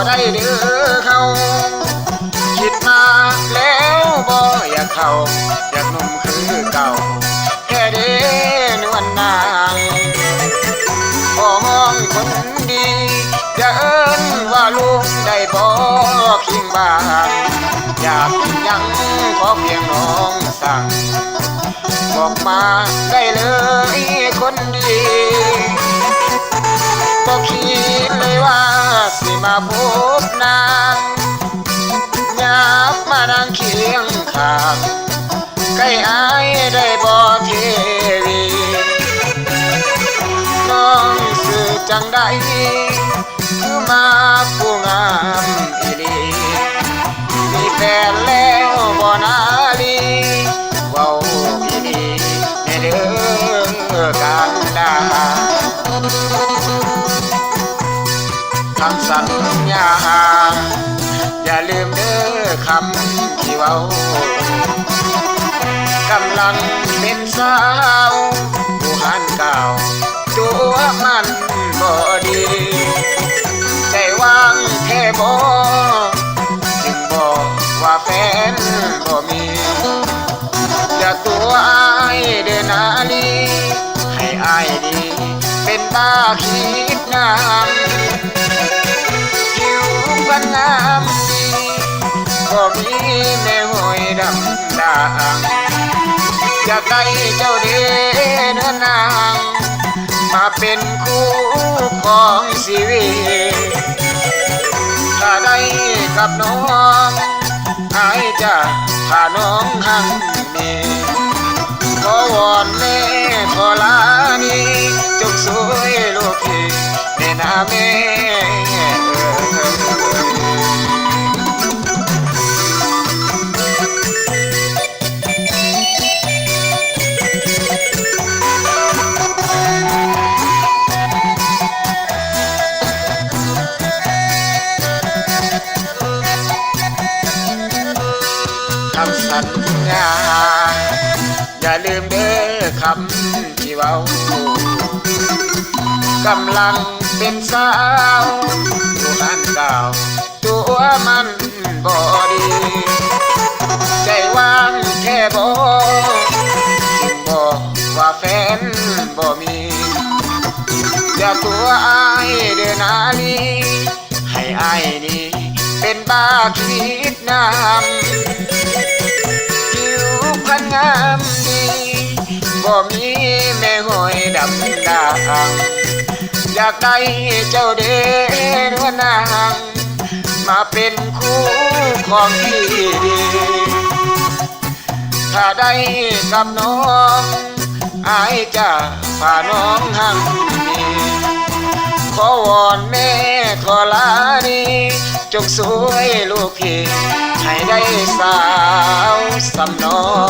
ได้เด้อเขาคิดมาแล้วบ่อยากเข้าอยากหนุ่มคือเก่าแค่เด้นวลนางพอมองคนดีจะเอิ้นว่าลูกได้บ่คิงบ้างอยากกินยังขอเพียงน้องสั่งบอกมาได้เลยคนดีบ่คิดเลยว่าสิมาพบนางยับมานั่งเคียงข้างใกล้อายได้บ่เทวีน้องสื่อจังได้คือมาผู้งามอีหลีมีแฟนแล้วบ่นาลีเว้าอีหลีในเด้อกันดาคำสัญญาอย่าลืมเด้อคำที่เว้ากำลังเป็นสาวผู้หันเก่าตัวมันบ่ดีใจว่างแค่บ่จึงบอกว่าแฟนบ่มีอย่าตัวอายเดินนาลีให้อายดีเป็นตาคิดงามผิวพรรณงามดีบ่มีแม่ห้อยดำด่างอยากได้เจ้าเด้อเนื้อนางมาเป็นคู่ของชีวิตถ้าได้กับน้องอายจะพาน้องหังมีขอวอนแม่ขอลานีจงสวยลูกพี่ในนาแม่คำสัญญาอย่าลืมเด้อคำที่เว้ากำลังเป็นสาวผู้หันเก่าตัวมันบ่ดีใจว่างแค่บ่จึงบอกว่าแฟนบ่มีอย่าตัวอายเดินนาลีให้อายนี่เป็นบ้าคิดนำผิวพรรณงามดีบ่มีแม่ห้อยดำด่างอยากได้เจ้าเด้อนวลนางมาเป็นคู่ของพี่ดีถ้าได้กับน้องอายจะพาน้องหังมีขอวอนแม่ขอลานีจงสวยลูกพี่ให้ได้สาวสำน้อง